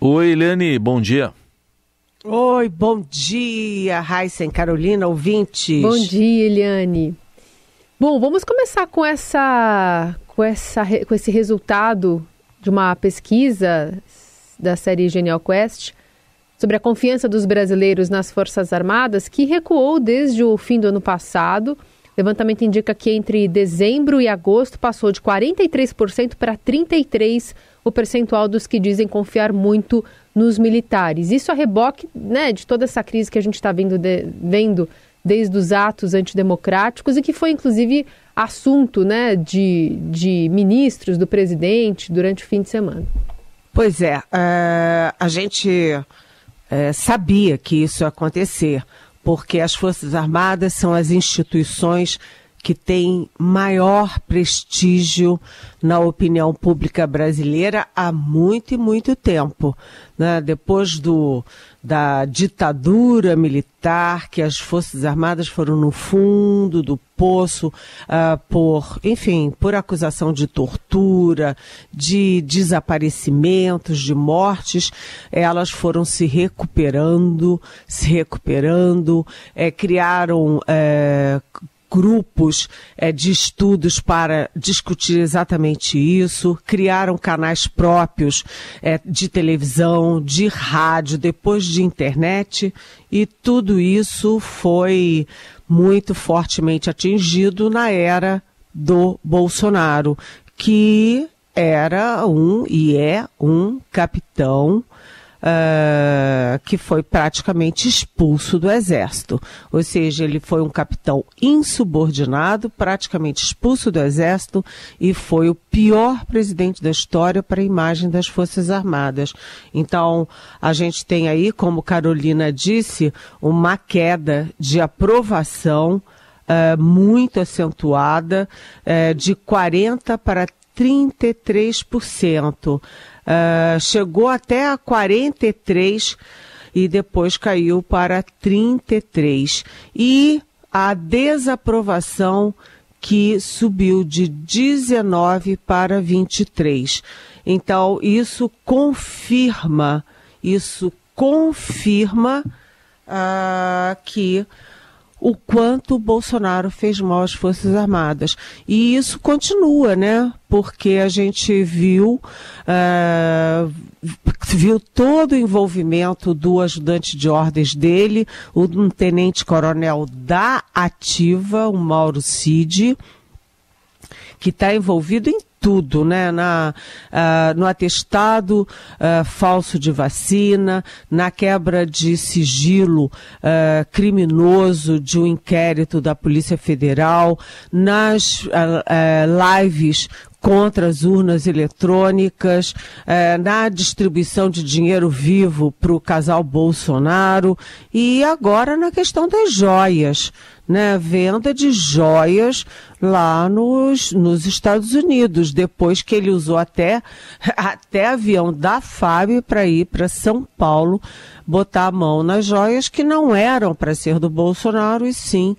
Oi, Eliane, bom dia. Oi, bom dia, Raíssa e Carolina, ouvintes. Bom dia, Eliane. Bom, vamos começar com esse resultado de uma pesquisa da série Genial Quest sobre a confiança dos brasileiros nas Forças Armadas, que recuou desde o fim do ano passado. O levantamento indica que entre dezembro e agosto passou de 43% para 33% o percentual dos que dizem confiar muito nos militares. Isso a reboque, né, de toda essa crise que a gente está vendo desde os atos antidemocráticos e que foi, inclusive, assunto, né, de ministros, do presidente, durante o fim de semana. Pois é, a gente sabia que isso ia acontecer, porque as Forças Armadas são as instituições que têm maior prestígio na opinião pública brasileira há muito e muito tempo, né? Depois da ditadura militar, que as Forças Armadas foram no fundo do poço por acusação de tortura, de desaparecimentos, de mortes, elas foram se recuperando, criaram grupos de estudos para discutir exatamente isso, criaram canais próprios de televisão, de rádio, depois de internet, e tudo isso foi muito fortemente atingido na era do Bolsonaro, que era um capitão que foi praticamente expulso do Exército. Ou seja, ele foi um capitão insubordinado, praticamente expulso do Exército, e foi o pior presidente da história para a imagem das Forças Armadas. Então, a gente tem aí, como Carolina disse, uma queda de aprovação muito acentuada, de 40% para 33%. Chegou até a 43% e depois caiu para 33%. E a desaprovação que subiu de 19% para 23%. Então, isso confirma que o quanto o Bolsonaro fez mal às Forças Armadas. E isso continua, né? Porque a gente viu todo o envolvimento do ajudante de ordens dele, um tenente-coronel da Ativa, o Mauro Cid, que está envolvido em tudo, né? No atestado falso de vacina, na quebra de sigilo criminoso de um inquérito da Polícia Federal, nas lives contra as urnas eletrônicas, na distribuição de dinheiro vivo para o casal Bolsonaro e agora na questão das joias, né? Venda de joias lá nos Estados Unidos, depois que ele usou até avião da FAB para ir para São Paulo botar a mão nas joias que não eram para ser do Bolsonaro e sim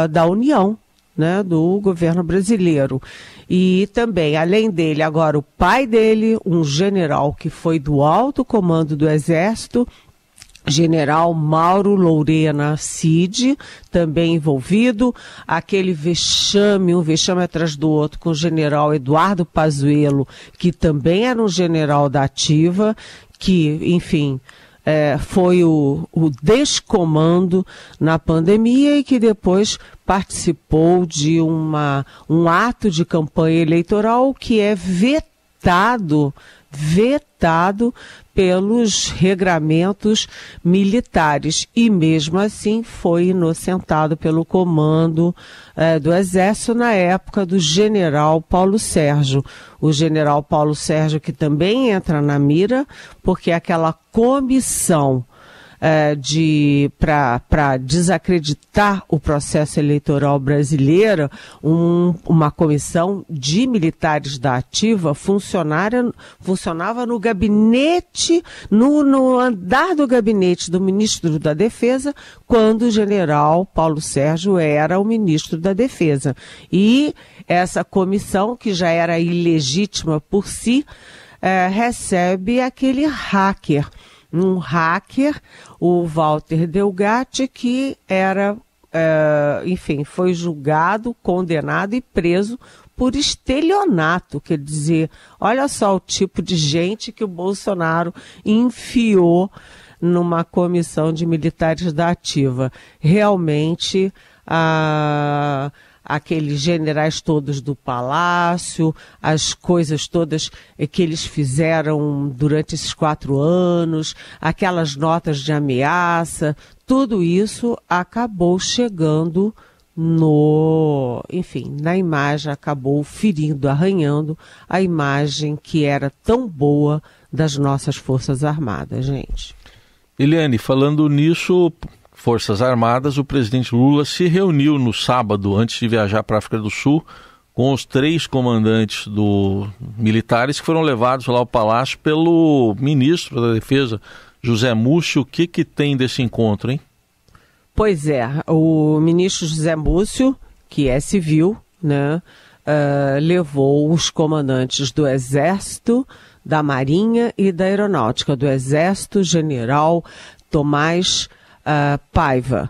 da União, né, do governo brasileiro. E também, além dele, agora o pai dele, um general que foi do alto comando do Exército, general Mauro Lourena Cid, também envolvido, aquele vexame, um vexame atrás do outro, com o general Eduardo Pazuello, que também era um general da Ativa, que, enfim, foi o descomando na pandemia e que depois participou de um ato de campanha eleitoral que é vetado pelos regramentos militares e mesmo assim foi inocentado pelo comando do Exército na época do general Paulo Sérgio. O general Paulo Sérgio que também entra na mira porque aquela comissão para desacreditar o processo eleitoral brasileiro, uma comissão de militares da Ativa funcionava no gabinete, no andar do gabinete do ministro da Defesa, quando o general Paulo Sérgio era o ministro da Defesa. E essa comissão, que já era ilegítima por si, recebe aquele hacker. Um hacker, o Walter Delgatti, que era, enfim, foi julgado, condenado e preso por estelionato. Quer dizer, olha só o tipo de gente que o Bolsonaro enfiou numa comissão de militares da ativa. Realmente, aqueles generais todos do Palácio, as coisas todas que eles fizeram durante esses 4 anos, aquelas notas de ameaça, tudo isso acabou chegando na imagem, acabou ferindo, arranhando a imagem que era tão boa das nossas Forças Armadas, gente. Eliane, falando nisso, Forças Armadas, o presidente Lula se reuniu no sábado, antes de viajar para a África do Sul, com os 3 comandantes militares que foram levados lá ao Palácio pelo ministro da Defesa, José Múcio. O que tem desse encontro, hein? Pois é, o ministro José Múcio, que é civil, né, levou os comandantes do Exército, da Marinha e da Aeronáutica. Do Exército, General Tomás Paiva,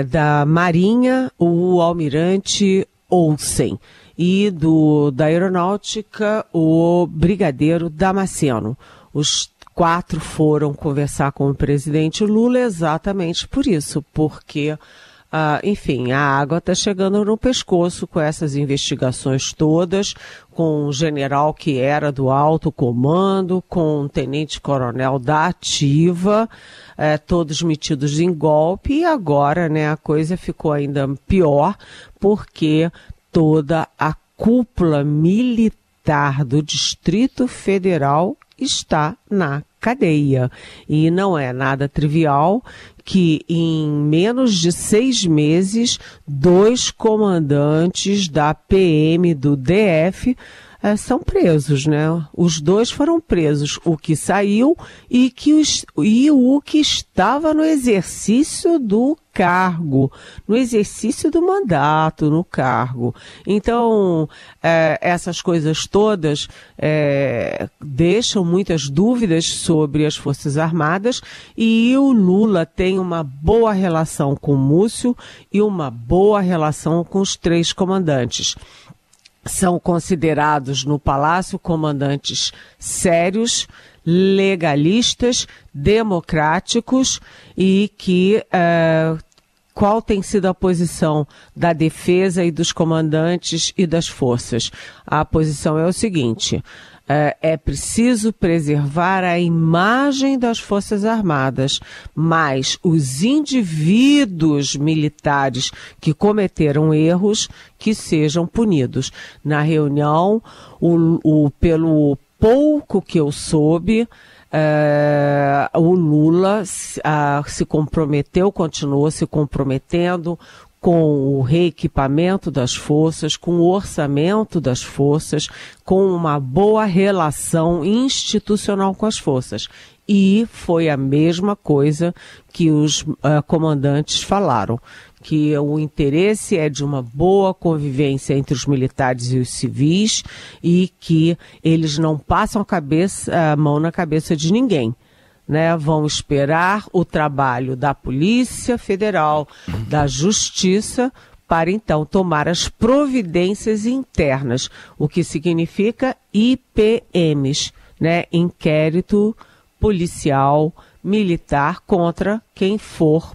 da Marinha, o Almirante Olsen, e da Aeronáutica, o Brigadeiro Damasceno. Os 4 foram conversar com o presidente Lula exatamente por isso, porque, enfim, a água está chegando no pescoço com essas investigações todas, com um general que era do alto comando, com um tenente-coronel da ativa, todos metidos em golpe, e agora, né, a coisa ficou ainda pior, porque toda a cúpula militar do Distrito Federal está na cadeia. E não é nada trivial que em menos de 6 meses, 2 comandantes da PM do DF são presos, né? Os 2 foram presos, o que saiu e o que estava no exercício do cargo, no exercício do mandato, no cargo. Então, essas coisas todas deixam muitas dúvidas sobre as Forças Armadas, e o Lula tem uma boa relação com o Múcio e uma boa relação com os 3 comandantes. São considerados no Palácio comandantes sérios, legalistas, democráticos, e que qual tem sido a posição da defesa e dos comandantes e das forças? A posição é o seguinte: é preciso preservar a imagem das Forças Armadas, mas os indivíduos militares que cometeram erros, que sejam punidos. Na reunião, pelo pouco que eu soube, o Lula se comprometeu, continuou se comprometendo com o reequipamento das forças, com o orçamento das forças, com uma boa relação institucional com as forças. E foi a mesma coisa que os comandantes falaram, que o interesse é de uma boa convivência entre os militares e os civis, e que eles não passam a mão na cabeça de ninguém. Né, vão esperar o trabalho da Polícia Federal, da Justiça, para então tomar as providências internas, o que significa IPMs, né, Inquérito Policial Militar, contra quem for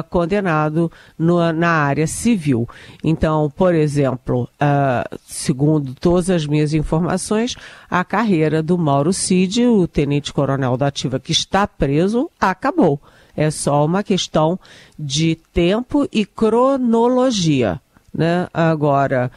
condenado na área civil. Então, por exemplo, segundo todas as minhas informações, a carreira do Mauro Cid, o tenente-coronel da ativa que está preso, acabou. É só uma questão de tempo e cronologia, né? Agora,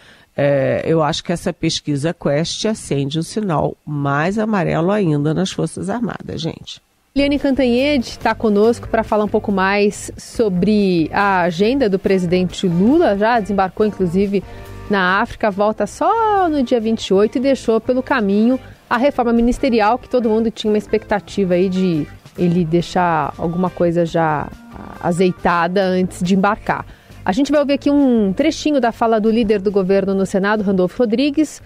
eu acho que essa pesquisa Quest acende um sinal mais amarelo ainda nas Forças Armadas, gente. Eliane Cantanhede está conosco para falar um pouco mais sobre a agenda do presidente Lula. Já desembarcou, inclusive, na África, volta só no dia 28 e deixou pelo caminho a reforma ministerial, que todo mundo tinha uma expectativa aí de ele deixar alguma coisa já azeitada antes de embarcar. A gente vai ouvir aqui um trechinho da fala do líder do governo no Senado, Randolfo Rodrigues,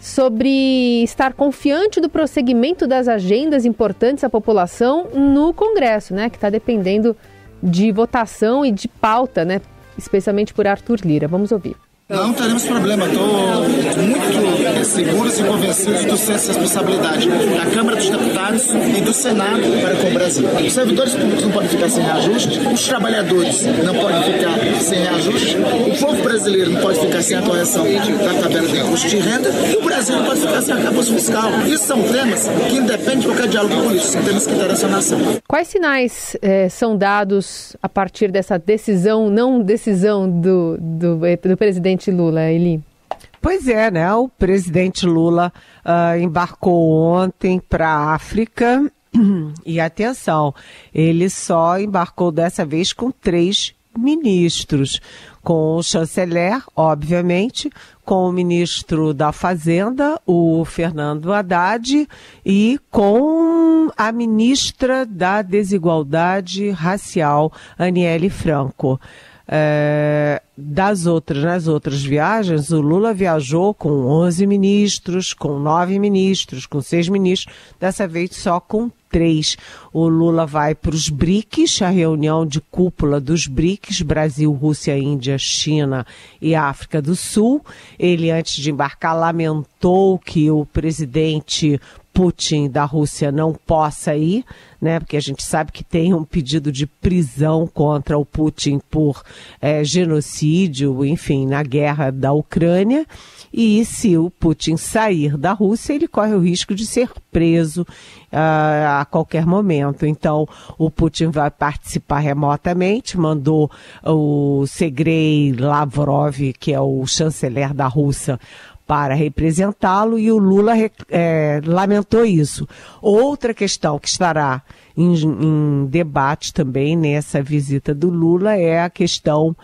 sobre estar confiante do prosseguimento das agendas importantes à população no Congresso, né, que está dependendo de votação e de pauta, né, especialmente por Arthur Lira. Vamos ouvir. Não teremos problema, estou muito seguros e convencidos do senso de responsabilidade da Câmara dos Deputados e do Senado para com o Brasil. Os servidores públicos não podem ficar sem reajuste, os trabalhadores não podem ficar sem reajuste, o povo brasileiro não pode ficar sem a correção da tabela de imposto de renda e o Brasil não pode ficar sem arcabouço fiscal. Isso são temas que independem de qualquer diálogo político, são temas que interessam a nação. Quais sinais são dados a partir dessa decisão, não decisão do presidente Lula, Eli? Pois é, né? O presidente Lula embarcou ontem para a África e, atenção, ele só embarcou dessa vez com 3 ministros, com o chanceler, obviamente, com o ministro da Fazenda, o Fernando Haddad, e com a ministra da Desigualdade Racial, Aniele Franco. Nas outras viagens, o Lula viajou com 11 ministros, com 9 ministros, com 6 ministros, dessa vez só com 3. O Lula vai para os BRICS, a reunião de cúpula dos BRICS, Brasil, Rússia, Índia, China e África do Sul. Ele, antes de embarcar, lamentou que o presidente Putin da Rússia não possa ir, né, porque a gente sabe que tem um pedido de prisão contra o Putin por genocídio, enfim, na guerra da Ucrânia, e se o Putin sair da Rússia, ele corre o risco de ser preso a qualquer momento. Então, o Putin vai participar remotamente, mandou o Sergei Lavrov, que é o chanceler da Rússia, para representá-lo, e o Lula lamentou isso. Outra questão que estará em debate também nessa visita do Lula é a questão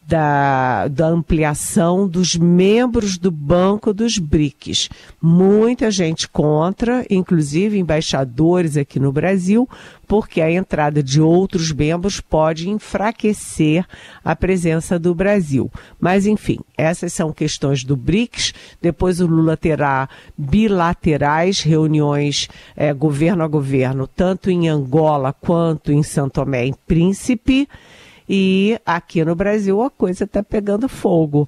da ampliação dos membros do Banco dos BRICS. Muita gente contra, inclusive embaixadores aqui no Brasil, porque a entrada de outros membros pode enfraquecer a presença do Brasil. Mas, enfim, essas são questões do BRICS. Depois o Lula terá bilaterais, reuniões governo a governo, tanto em Angola quanto em São Tomé e Príncipe. E aqui no Brasil a coisa está pegando fogo,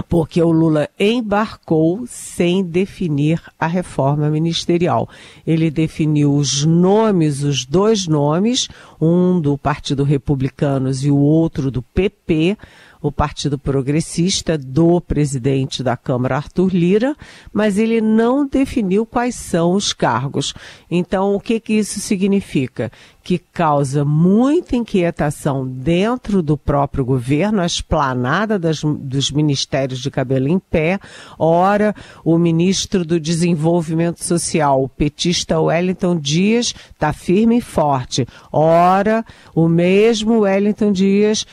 porque o Lula embarcou sem definir a reforma ministerial. Ele definiu os 2 nomes, um do Partido Republicanos e o outro do PP, o Partido Progressista, do presidente da Câmara, Arthur Lira, mas ele não definiu quais são os cargos. Então, o que isso significa? Que causa muita inquietação dentro do próprio governo, a esplanada dos ministérios de cabelo em pé. Ora, o ministro do Desenvolvimento Social, o petista Wellington Dias, está firme e forte. Ora, o mesmo Wellington Dias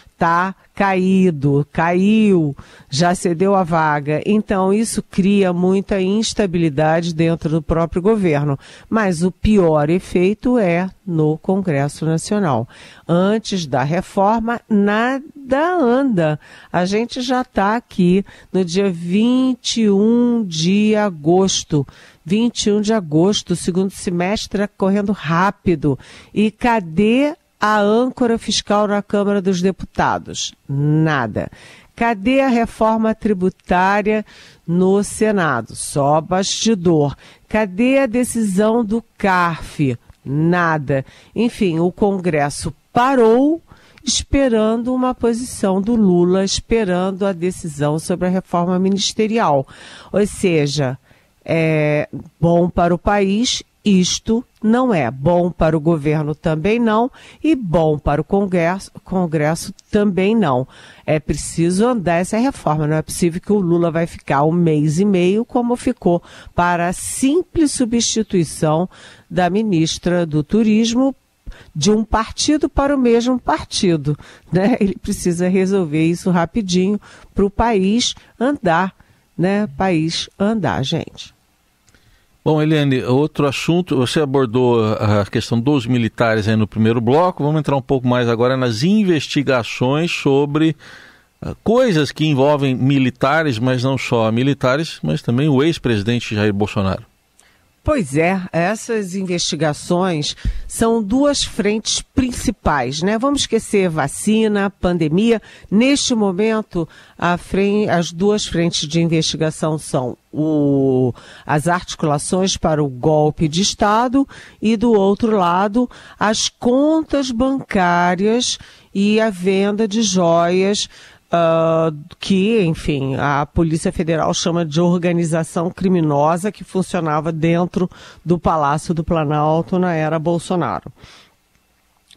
caiu, já cedeu a vaga. Então, isso cria muita instabilidade dentro do próprio governo. Mas o pior efeito é no Congresso Nacional. Antes da reforma, nada anda. A gente já está aqui no dia 21 de agosto. 21 de agosto, o segundo semestre correndo rápido. E cadê a âncora fiscal na Câmara dos Deputados? Nada. Cadê a reforma tributária no Senado? Só bastidor. Cadê a decisão do CARF? Nada. Enfim, o Congresso parou esperando uma posição do Lula, esperando a decisão sobre a reforma ministerial. Ou seja, é bom para o país. Isto não é bom para o governo, também não, e bom para o Congresso também não. É preciso andar essa reforma, não é possível que o Lula vai ficar 1 mês e meio como ficou para a simples substituição da ministra do Turismo de um partido para o mesmo partido, né? Ele precisa resolver isso rapidinho para o país andar, né? País andar, gente. Bom, Eliane, outro assunto, você abordou a questão dos militares aí no primeiro bloco, vamos entrar um pouco mais agora nas investigações sobre coisas que envolvem militares, mas não só militares, mas também o ex-presidente Jair Bolsonaro. Pois é, essas investigações são duas frentes principais, né? Vamos esquecer vacina, pandemia. Neste momento, as duas frentes de investigação são as articulações para o golpe de Estado e, do outro lado, as contas bancárias e a venda de joias, que, enfim, a Polícia Federal chama de organização criminosa que funcionava dentro do Palácio do Planalto na era Bolsonaro.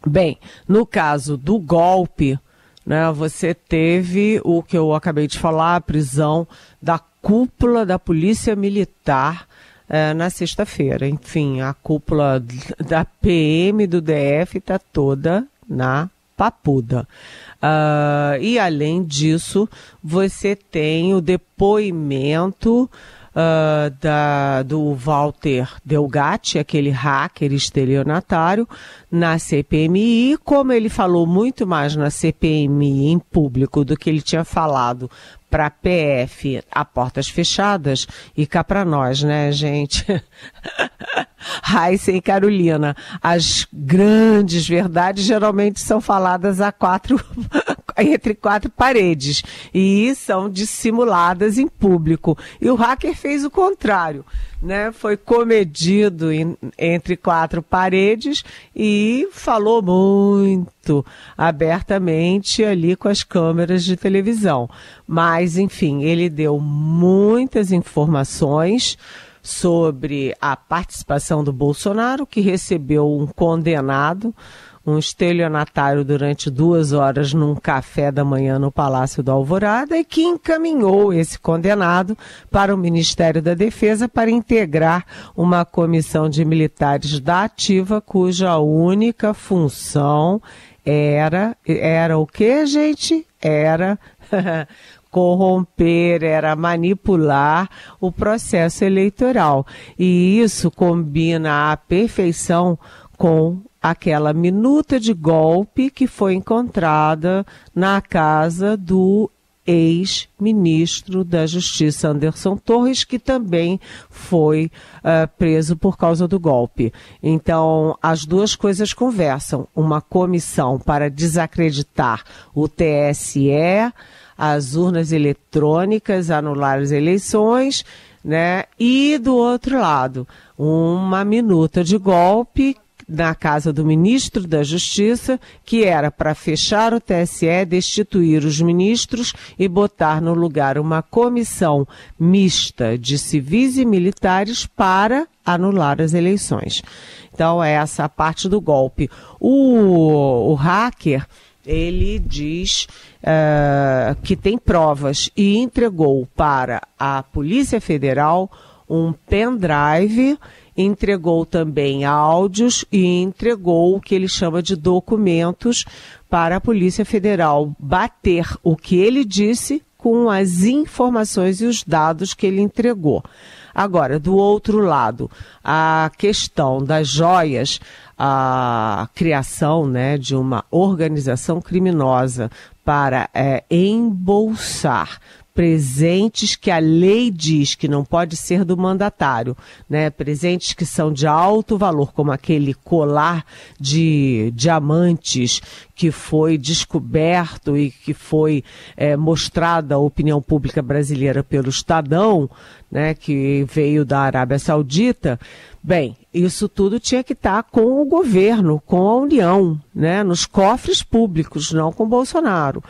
Bem, no caso do golpe, né, você teve o que eu acabei de falar, a prisão da cúpula da Polícia Militar na sexta-feira. Enfim, a cúpula da PM do DF está toda na papuda. E, além disso, você tem o depoimento do Walter Delgatti, aquele hacker estelionatário, na CPMI. Como ele falou muito mais na CPMI em público do que ele tinha falado para a PF a portas fechadas, e cá para nós, né, gente? Raíssa e Carolina, as grandes verdades geralmente são faladas entre quatro paredes e são dissimuladas em público. E o hacker fez o contrário, né? Foi comedido entre quatro paredes e falou muito abertamente ali com as câmeras de televisão. Mas, enfim, ele deu muitas informações sobre a participação do Bolsonaro, que recebeu um condenado, um estelionatário, durante 2 horas num café da manhã no Palácio da Alvorada, e que encaminhou esse condenado para o Ministério da Defesa para integrar uma comissão de militares da ativa, cuja única função era o quê, gente? Era corromper, era manipular o processo eleitoral. E isso combina à perfeição com aquela minuta de golpe que foi encontrada na casa do ex-ministro da Justiça, Anderson Torres, que também foi preso por causa do golpe. Então, as duas coisas conversam. Uma comissão para desacreditar o TSE, as urnas eletrônicas, anular as eleições, né? E, do outro lado, uma minuta de golpe na casa do ministro da Justiça, que era para fechar o TSE, destituir os ministros e botar no lugar uma comissão mista de civis e militares para anular as eleições. Então, essa é a parte do golpe. O hacker, ele diz que tem provas e entregou para a Polícia Federal um pendrive, entregou também áudios e entregou o que ele chama de documentos para a Polícia Federal bater o que ele disse com as informações e os dados que ele entregou. Agora, do outro lado, a questão das joias, a criação, né, de uma organização criminosa para embolsar presentes que a lei diz que não pode ser do mandatário, né? Presentes que são de alto valor, como aquele colar de diamantes que foi descoberto e que foi mostrado à opinião pública brasileira pelo Estadão, né, que veio da Arábia Saudita. Bem, isso tudo tinha que estar com o governo, com a União, né, nos cofres públicos, não com Bolsonaro.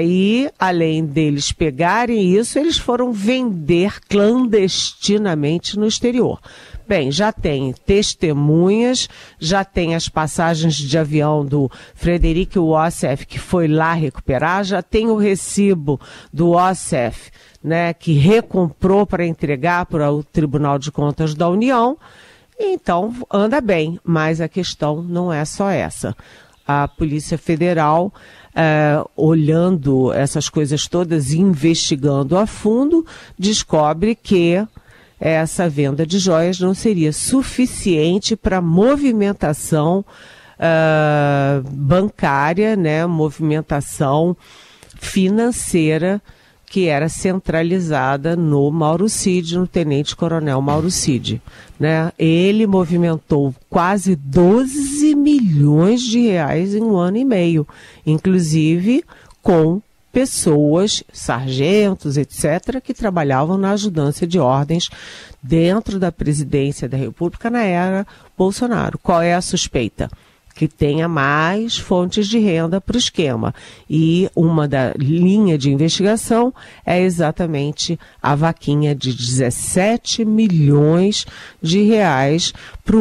E, além deles pegarem isso, eles foram vender clandestinamente no exterior. Bem, já tem testemunhas, já tem as passagens de avião do Frederic Wassef, que foi lá recuperar, já tem o recibo do Wassef, né, que recomprou para entregar para o Tribunal de Contas da União. Então, anda bem, mas a questão não é só essa. A Polícia Federal, olhando essas coisas todas e investigando a fundo, descobre que essa venda de joias não seria suficiente para movimentação bancária, né, movimentação financeira que era centralizada no Mauro Cid, no tenente-coronel Mauro Cid, né? Ele movimentou quase 12 milhões de reais em 1 ano e meio, inclusive com pessoas, sargentos, etc., que trabalhavam na ajudância de ordens dentro da presidência da República na era Bolsonaro. Qual é a suspeita? Que tenha mais fontes de renda para o esquema. E uma da linha de investigação é exatamente a vaquinha de 17 milhões de reais para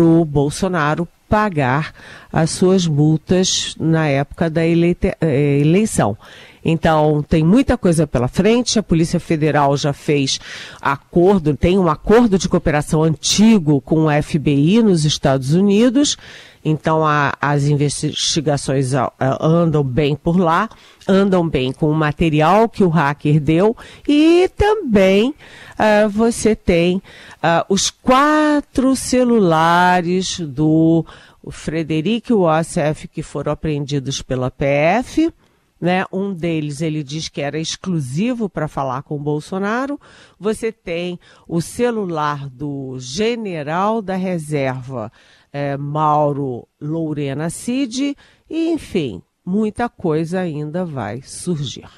o Bolsonaro pagar as suas multas na época da eleição. Então, tem muita coisa pela frente. A Polícia Federal já fez acordo, tem um acordo de cooperação antigo com o FBI nos Estados Unidos. Então, as investigações andam bem por lá, andam bem com o material que o hacker deu e também você tem os 4 celulares do Frederic Wassef que foram apreendidos pela PF. Né? Um deles, ele diz que era exclusivo para falar com o Bolsonaro. Você tem o celular do general da reserva, Mauro Lourena Cid, e, enfim, muita coisa ainda vai surgir.